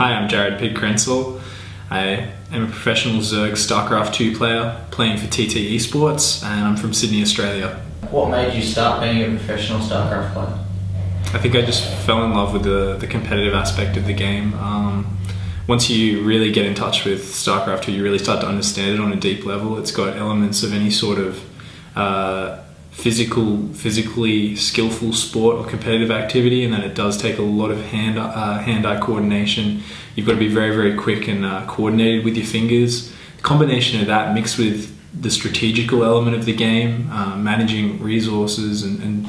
Hi, I'm TtPiG Krensel. I am a professional Zerg Starcraft II player playing for TT eSports, and I'm from Sydney, Australia. What made you start being a professional Starcraft player? I think I just fell in love with the competitive aspect of the game. Once you really get in touch with Starcraft II, you really start to understand it on a deep level. It's got elements of any sort of physically skillful sport or competitive activity, and then it does take a lot of hand-eye coordination. You've got to be very, very quick and coordinated with your fingers. The combination of that mixed with the strategical element of the game, managing resources and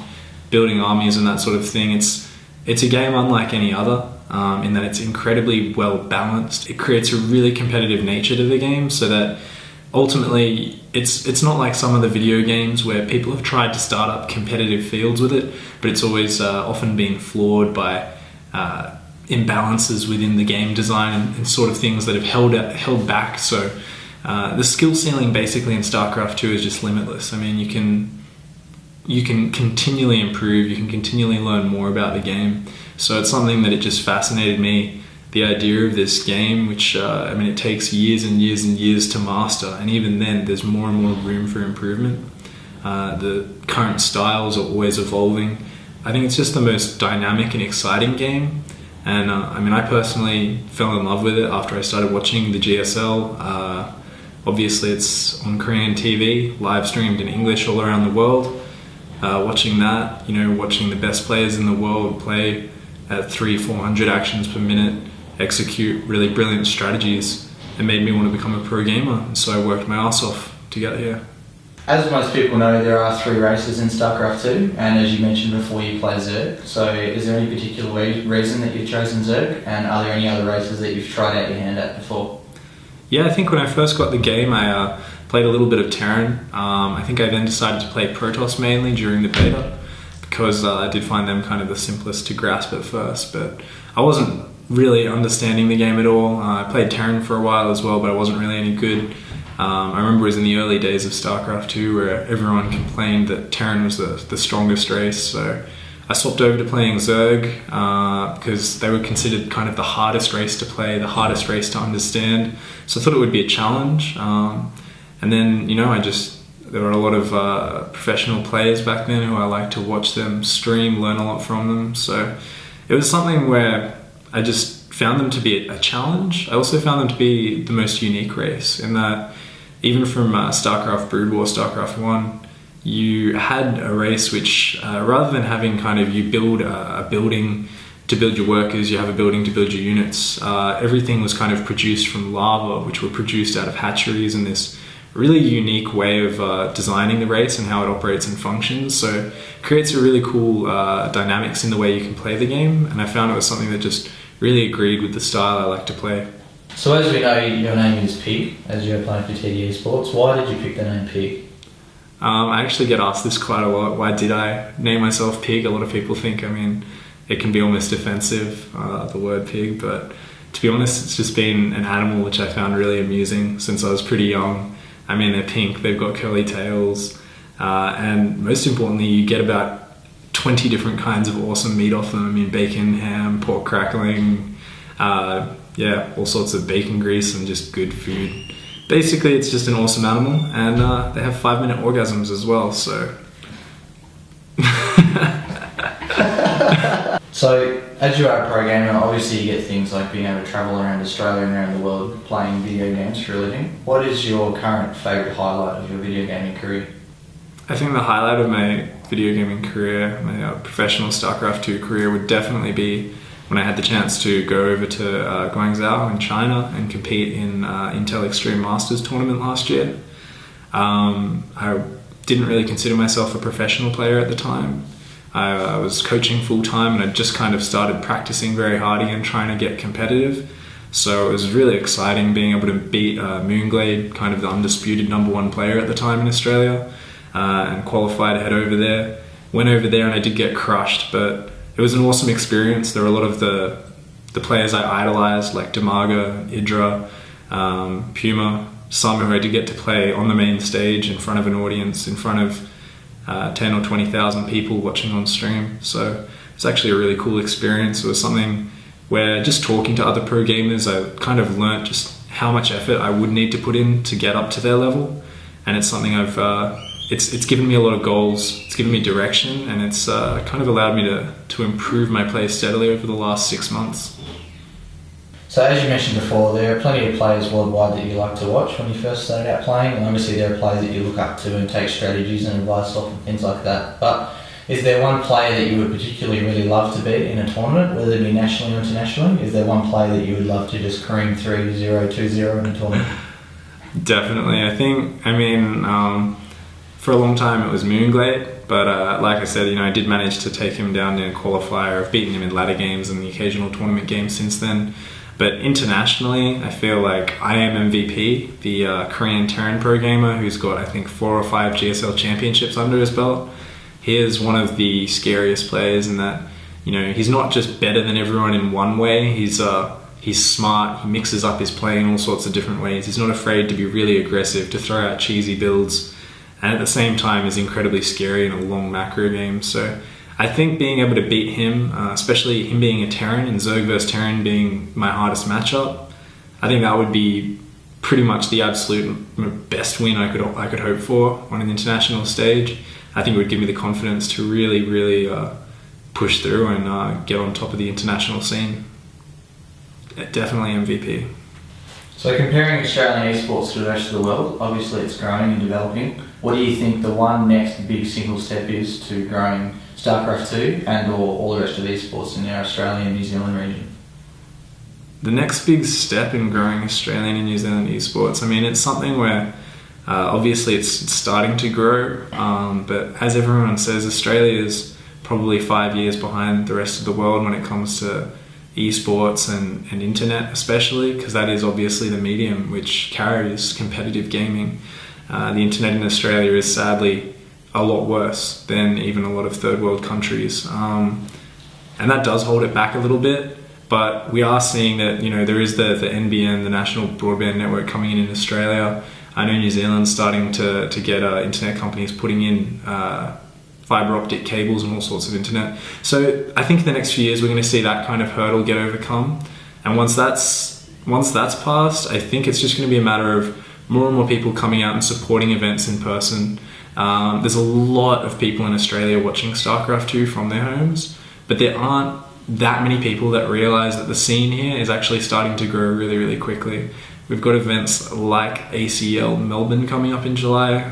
building armies and that sort of thing, it's a game unlike any other in that it's incredibly well balanced. It creates a really competitive nature to the game, so that ultimately it's not like some of the video games where people have tried to start up competitive fields with it, but it's always often been flawed by imbalances within the game design and sort of things that have held back. So the skill ceiling basically in Starcraft II is just limitless. I mean, you can continually improve, you can continually learn more about the game. So it's something that it just fascinated me, the idea of this game, which I mean, it takes years and years and years to master, and even then there's more and more room for improvement. The current styles are always evolving. I think it's just the most dynamic and exciting game, and I mean, I personally fell in love with it after I started watching the GSL. Obviously it's on Korean TV, live streamed in English all around the world. Watching that, watching the best players in the world play at 300-400 actions per minute, execute really brilliant strategies, it made me want to become a pro gamer, and so I worked my ass off to get here. As most people know, there are 3 races in Starcraft II, and as you mentioned before, you play Zerg. So is there any particular reason that you've chosen Zerg, and are there any other races that you've tried out your hand at before? Yeah, I think when I first got the game, I played a little bit of Terran. I think I then decided to play Protoss mainly during the beta, because I did find them kind of the simplest to grasp at first, but I wasn't really understanding the game at all. I played Terran for a while as well, but I wasn't really any good. I remember it was in the early days of Starcraft II where everyone complained that Terran was the strongest race, so I swapped over to playing Zerg because they were considered kind of the hardest race to play, the hardest race to understand, so I thought it would be a challenge. And then, there were a lot of professional players back then who I liked to watch them stream, learn a lot from them, so it was something where I just found them to be a challenge. I also found them to be the most unique race, in that even from Starcraft Brood War, Starcraft I, you had a race which, rather than having kind of you build a building to build your workers, you have a building to build your units, everything was kind of produced from lava, which were produced out of hatcheries in this really unique way of designing the race and how it operates and functions. So it creates a really cool dynamics in the way you can play the game, and I found it was something that just really agreed with the style I like to play. So as we know, your name is Pig, as you're playing for TT eSports. Why did you pick the name Pig? I actually get asked this quite a lot. Why did I name myself Pig? A lot of people think, it can be almost offensive, the word pig, but to be honest, it's just been an animal which I found really amusing since I was pretty young. They're pink, they've got curly tails, and most importantly, you get about 20 different kinds of awesome meat off them. Bacon, ham, pork crackling, all sorts of bacon grease and just good food. Basically, it's just an awesome animal, and they have 5-minute orgasms as well, so... So, as you are a pro gamer, obviously you get things like being able to travel around Australia and around the world playing video games for a living. What is your current favourite highlight of your video gaming career? I think the highlight of my video gaming career, my professional Starcraft II career, would definitely be when I had the chance to go over to Guangzhou in China and compete in Intel Extreme Masters tournament last year. I didn't really consider myself a professional player at the time. I was coaching full-time, and I just kind of started practicing very hard again, trying to get competitive. So it was really exciting being able to beat Moonglade, kind of the undisputed #1 player at the time in Australia, and qualified to head over there. Went over there and I did get crushed, but it was an awesome experience. There were a lot of the players I idolized, like Damaga, Idra, Puma, some who I did get to play on the main stage in front of an audience, in front of 10 or 20,000 people watching on stream. So it's actually a really cool experience. It was something where just talking to other pro gamers, I kind of learnt just how much effort I would need to put in to get up to their level. And it's something it's given me a lot of goals, it's given me direction, and it's kind of allowed me to improve my play steadily over the last 6 months. So as you mentioned before, there are plenty of players worldwide that you like to watch when you first started out playing, and obviously there are players that you look up to and take strategies and advice off and things like that. But is there one player that you would particularly really love to beat in a tournament, whether it be nationally or internationally? Is there one player that you would love to just cream 3-0, 2-0 in a tournament? Definitely. For a long time it was Moonglade, but like I said, I did manage to take him down in a qualifier. I've beaten him in ladder games and the occasional tournament games since then. But internationally, I feel like I am MVP, the Korean Terran pro gamer who's got, I think, 4 or 5 GSL championships under his belt. He is one of the scariest players in that, he's not just better than everyone in one way. He's smart. He mixes up his play in all sorts of different ways. He's not afraid to be really aggressive, to throw out cheesy builds, and at the same time is incredibly scary in a long macro game. So I think being able to beat him, especially him being a Terran and Zerg vs Terran being my hardest matchup, I think that would be pretty much the absolute best win I could hope for on an international stage. I think it would give me the confidence to really push through and get on top of the international scene. Definitely MVP. So comparing Australian eSports to the rest of the world, obviously it's growing and developing. What do you think the one next big single step is to growing Starcraft II and or all the rest of eSports in our Australian and New Zealand region? The next big step in growing Australian and New Zealand eSports, it's something where obviously it's starting to grow, but as everyone says, Australia is probably 5 years behind the rest of the world when it comes to eSports and internet, especially because that is obviously the medium which carries competitive gaming. The internet in Australia is sadly a lot worse than even a lot of third world countries, and that does hold it back a little bit. But we are seeing that there is the NBN, the National Broadband Network, coming in Australia. I know New Zealand's starting to get internet companies putting in fibre optic cables and all sorts of internet. So I think in the next few years we're going to see that kind of hurdle get overcome. And once that's passed, I think it's just going to be a matter of more and more people coming out and supporting events in person. There's a lot of people in Australia watching Starcraft II from their homes, but there aren't that many people that realise that the scene here is actually starting to grow really quickly. We've got events like ACL Melbourne coming up in July,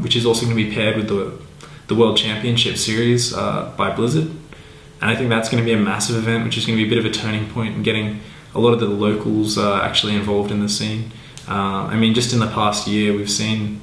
which is also going to be paired with the World Championship Series by Blizzard. And I think that's going to be a massive event, which is going to be a bit of a turning point in getting a lot of the locals actually involved in the scene. Just in the past year, we've seen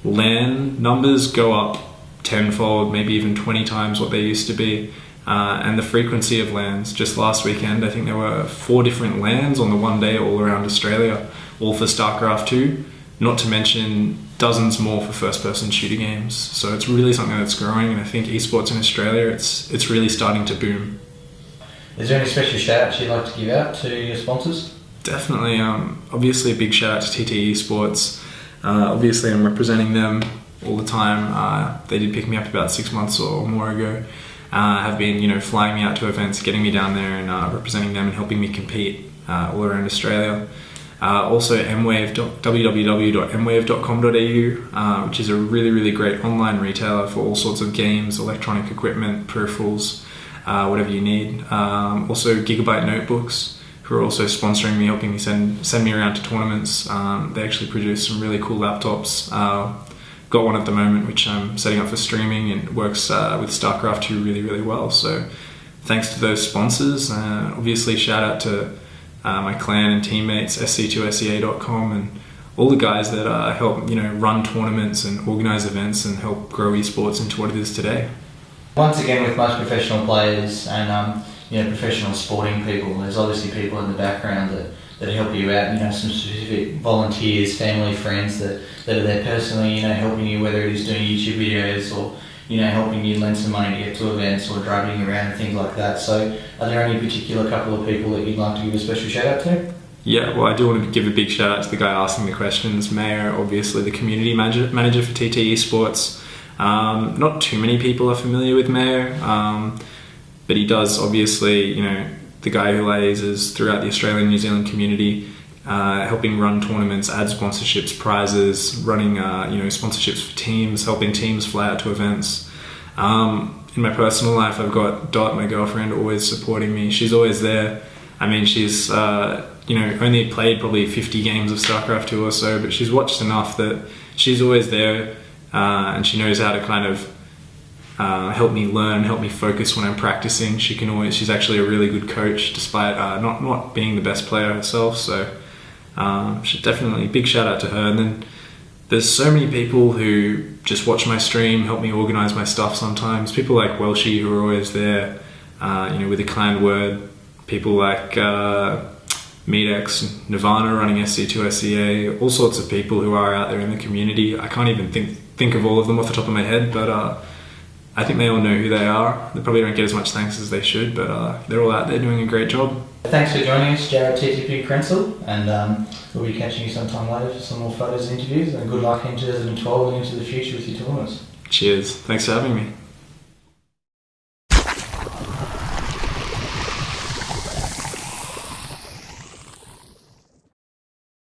LAN numbers go up tenfold, maybe even 20 times what they used to be. And the frequency of LANs. Just last weekend, I think there were 4 different LANs on the one day all around Australia, all for Starcraft II, not to mention dozens more for first-person shooter games. So it's really something that's growing, and I think esports in Australia, it's really starting to boom. Is there any special shout-outs you'd like to give out to your sponsors? Definitely. Obviously a big shout-out to TT eSports. Obviously I'm representing them all the time. They did pick me up about 6 months or more ago. Have been, flying me out to events, getting me down there and representing them and helping me compete all around Australia. Also mwave, www.mwave.com.au, which is a really great online retailer for all sorts of games, electronic equipment, peripherals, whatever you need. Also Gigabyte Notebooks, who are also sponsoring me, helping me send me around to tournaments. They actually produce some really cool laptops. Got one at the moment which I'm setting up for streaming and works with Starcraft II really well. So thanks to those sponsors. Obviously shout out to my clan and teammates, sc2sea.com, and all the guys that help run tournaments and organise events and help grow esports into what it is today. Once again, with most professional players and professional sporting people, there's obviously people in the background that help you out, some specific volunteers, family, friends that are there personally, helping you, whether it is doing YouTube videos or, helping you lend some money to get to events or driving around and things like that. So are there any particular couple of people that you'd like to give a special shout out to? Yeah, well, I do want to give a big shout out to the guy asking the questions, Mayo, obviously the community manager for TT eSports. Not too many people are familiar with Mayo, but he does obviously, the guy who liaises throughout the Australian New Zealand community, helping run tournaments, add sponsorships, prizes, running sponsorships for teams, helping teams fly out to events. In my personal life, I've got Dot, my girlfriend, always supporting me. She's always there. I mean, she's only played probably 50 games of Starcraft II or so, but she's watched enough that she's always there, and she knows how to kind of help me learn, help me focus when I'm practicing. She's actually a really good coach, despite not being the best player herself. So definitely big shout out to her. And then there's so many people who just watch my stream, help me organise my stuff sometimes. People like Welshie, who are always there, with a kind word. People like Medex, Nirvana running SC2 SEA, all sorts of people who are out there in the community. I can't even think of all of them off the top of my head, but I think they all know who they are. They probably don't get as much thanks as they should, but they're all out there doing a great job. Thanks for joining us, Jared TtPiG Krensel, and we'll be catching you sometime later for some more photos and interviews, and good luck in 2012 and into the future with your tournaments. Cheers. Thanks for having me.